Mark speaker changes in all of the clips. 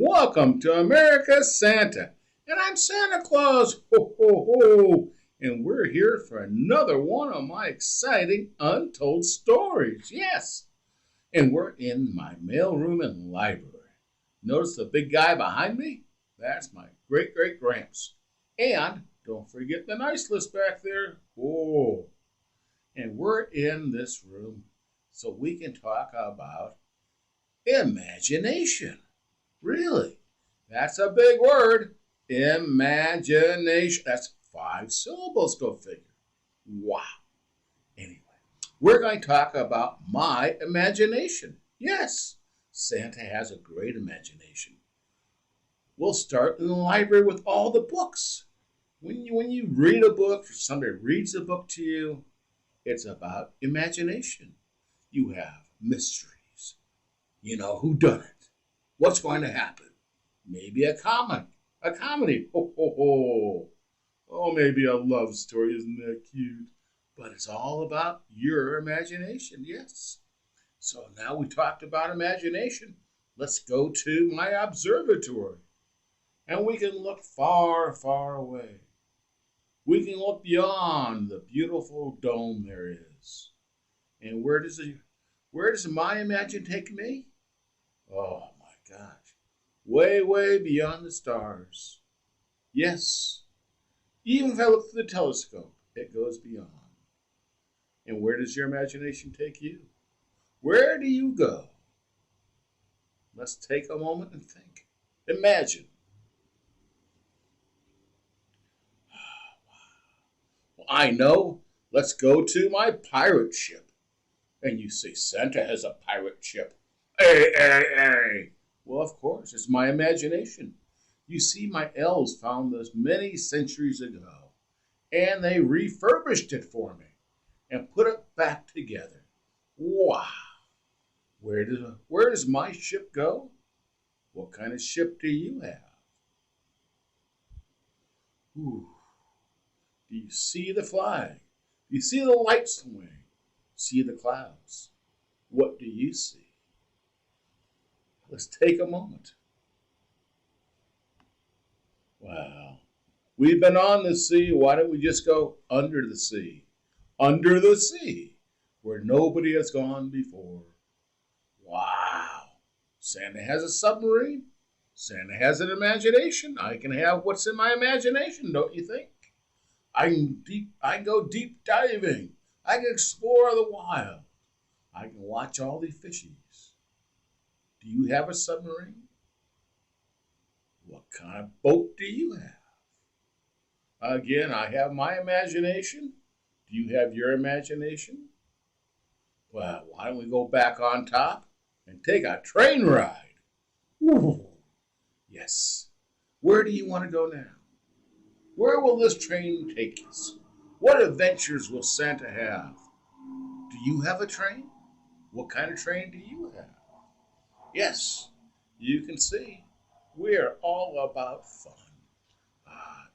Speaker 1: Welcome to America's Santa. And I'm Santa Claus. Ho, ho, ho. And we're here for another one of my exciting untold stories. Yes. And we're in my mailroom and library. Notice the big guy behind me? That's my great great gramps. And don't forget the nice list back there. Whoa. And we're in this room so we can talk about imagination. Really? That's a big word. Imagination. That's 5 syllables, go figure. Wow. Anyway, we're going to talk about my imagination. Yes, Santa has a great imagination. We'll start in the library with all the books. When you read a book, or somebody reads a book to you, it's about imagination. You have mysteries. You know who done it. What's going to happen? Maybe a comedy. Ho, ho, ho. Oh, maybe a love story. Isn't that cute? But it's all about your imagination, yes. So now we talked about imagination. Let's go to my observatory. And we can look far, far away. We can look beyond the beautiful dome there is. And where does my imagination take me? Oh my gosh. Way, way beyond the stars. Yes. Even if I look through the telescope, it goes beyond. And where does your imagination take you? Where do you go? Let's take a moment and think. Imagine. Well, I know. Let's go to my pirate ship. And you say, Santa has a pirate ship. Hey, hey, hey. Well, of course, it's my imagination. You see, my elves found this many centuries ago, and they refurbished it for me and put it back together. Wow! Where does my ship go? What kind of ship do you have? Ooh. Do you see the flag? Do you see the lights swing? See the clouds? What do you see? Let's take a moment. Wow. We've been on the sea. Why don't we just go under the sea? Under the sea, where nobody has gone before. Wow. Santa has a submarine. Santa has an imagination. I can have what's in my imagination, don't you think? I can go deep diving. I can explore the wild. I can watch all the fishies. Do you have a submarine? What kind of boat do you have? Again, I have my imagination. Do you have your imagination? Well, why don't we go back on top and take a train ride? Ooh, yes. Where do you want to go now? Where will this train take us? What adventures will Santa have? Do you have a train? What kind of train do you have? Yes, you can see we're all about fun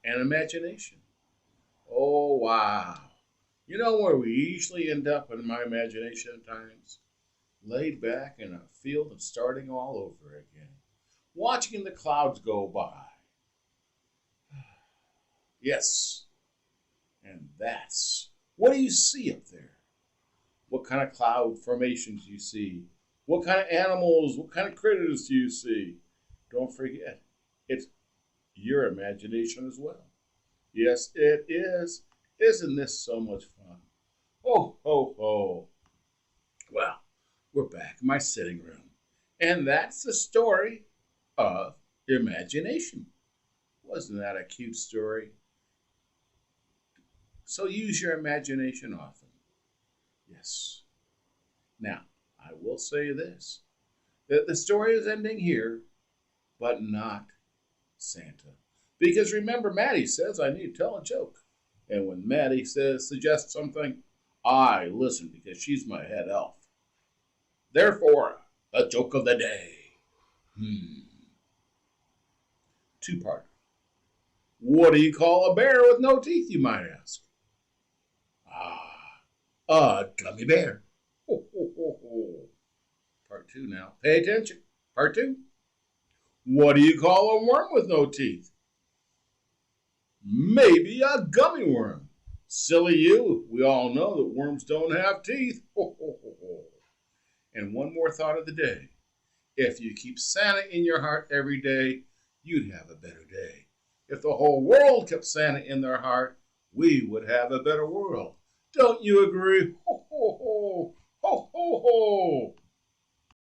Speaker 1: and imagination. Oh, wow. You know where we usually end up in my imagination at times? Laid back in a field and starting all over again, watching the clouds go by. Yes, and that's, what do you see up there? What kind of cloud formations do you see? What kind of animals, what kind of critters do you see? Don't forget, it's your imagination as well. Yes, it is. Isn't this so much fun? Ho, ho, ho. Well, we're back in my sitting room. And that's the story of imagination. Wasn't that a cute story? So use your imagination often. Yes. Now, I will say this, that the story is ending here, but not Santa. Because remember, Maddie says I need to tell a joke. And when Maddie suggests something, I listen because she's my head elf. Therefore, the joke of the day. Two-parter. What do you call a bear with no teeth, you might ask? A gummy bear. Ho, ho, ho, ho. Part two now. Pay attention. Part two. What do you call a worm with no teeth? Maybe a gummy worm. Silly you. We all know that worms don't have teeth. Ho, ho, ho, ho. And one more thought of the day. If you keep Santa in your heart every day, you'd have a better day. If the whole world kept Santa in their heart, we would have a better world. Don't you agree? Ho, ho, ho. Ho, ho, ho.